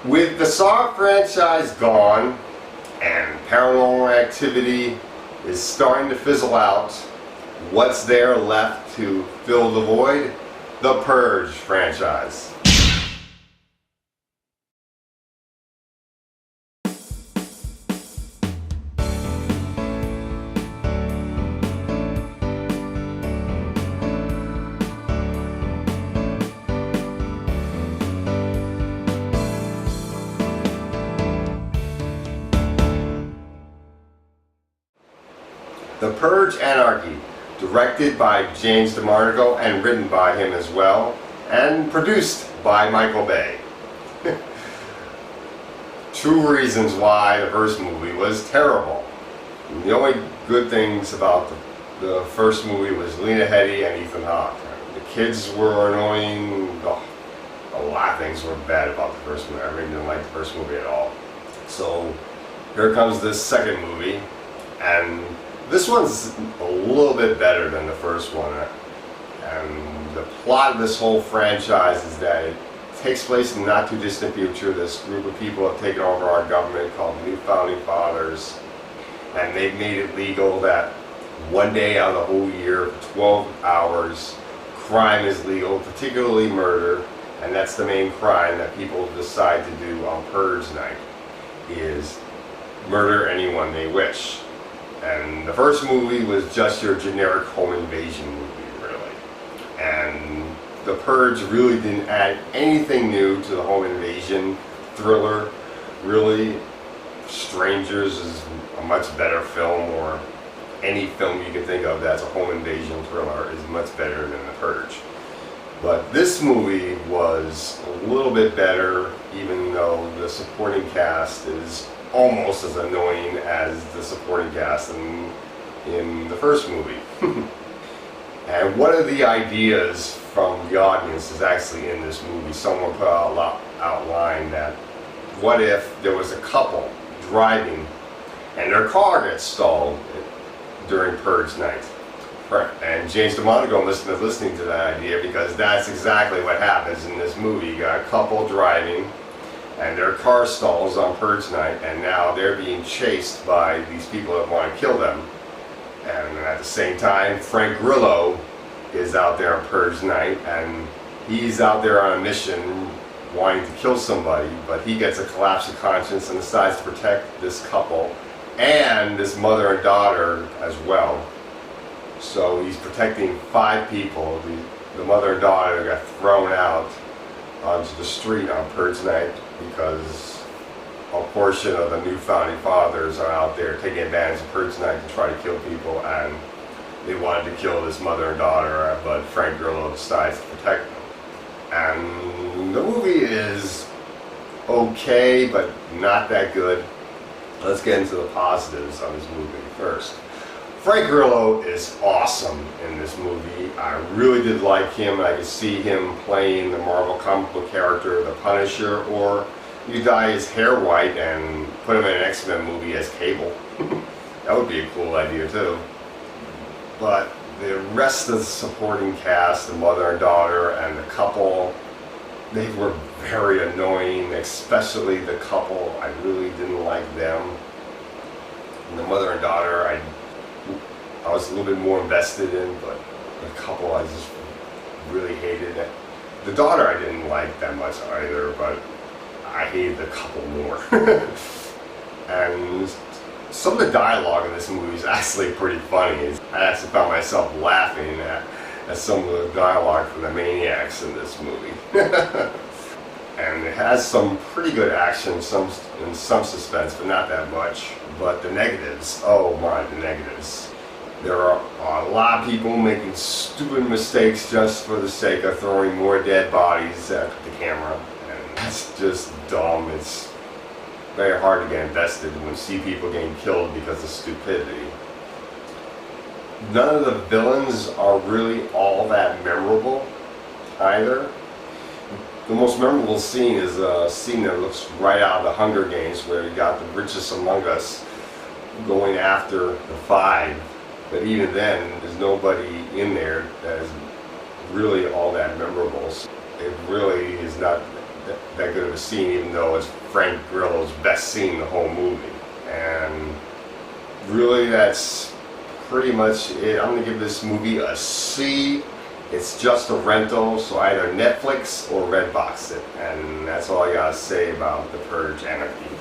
With the Saw franchise gone and paranormal activity is starting to fizzle out, what's there left to fill the void? The Purge franchise. The Purge Anarchy, directed by James DeMarco and written by him as well, and produced by Michael Bay. Two reasons why the first movie was terrible. The only good things about the first movie was Lena Headey and Ethan Hawke. The kids were annoying. A lot of things were bad about the first movie. I really didn't like the first movie at all. So here comes this second movie, and this one's a little bit better than the first one. And the plot of this whole franchise is that it takes place in the not too distant future. This group of people have taken over our government called the New Founding Fathers, and they've made it legal that one day out of the whole year, for 12 hours, crime is legal, particularly murder, and that's the main crime that people decide to do on Purge night, is murder anyone they wish. And the first movie was just your generic home invasion movie, really. And The Purge really didn't add anything new to the home invasion thriller. Really, Strangers is a much better film, or any film you can think of that's a home invasion thriller is much better than The Purge. But this movie was a little bit better, even though the supporting cast is almost as annoying as the supporting cast in the first movie. And one of the ideas from the audience is actually in this movie. Someone put outlined that what if there was a couple driving and their car gets stalled during Purge night? And James DeMarco must have been listening to that idea, because that's exactly what happens in this movie. You got a couple driving and their car stalls on Purge night, and now they're being chased by these people that want to kill them. And at the same time, Frank Grillo is out there on Purge night, and he's out there on a mission wanting to kill somebody, but he gets a collapse of conscience and decides to protect this couple and this mother and daughter as well. So he's protecting 5 people. The mother and daughter got thrown out onto the street on Purge night because a portion of the New Founding Fathers are out there taking advantage of Purge night to try to kill people, and they wanted to kill this mother and daughter, but Frank Grillo decides to protect them. And the movie is okay, but not that good. Let's get into the positives of this movie first. Frank Grillo is awesome in this movie. I really did like him. I could see him playing the Marvel comic book character, the Punisher, or you dye his hair white and put him in an X-Men movie as Cable. That would be a cool idea too. But the rest of the supporting cast, the mother and daughter and the couple, they were very annoying, especially the couple. I really didn't like them. And the mother and daughter, I was a little bit more invested in, but the couple I just really hated it. The daughter I didn't like that much either, but I hated the couple more. And some of the dialogue in this movie is actually pretty funny. I actually found myself laughing at some of the dialogue from the maniacs in this movie. And it has some pretty good action, and some suspense, but not that much. But the negatives, oh my, the negatives. There are a lot of people making stupid mistakes just for the sake of throwing more dead bodies at the camera. And that's just dumb. It's very hard to get invested when you see people getting killed because of stupidity. None of the villains are really all that memorable either. The most memorable scene is a scene that looks right out of the Hunger Games, where you got the richest among us going after the 5. But even then, there's nobody in there that is really all that memorable. So it really is not that good of a scene, even though it's Frank Grillo's best scene in the whole movie. And really, that's pretty much it. I'm going to give this movie a C. It's just a rental, so either Netflix or Redbox it. And that's all I got to say about The Purge Anarchy.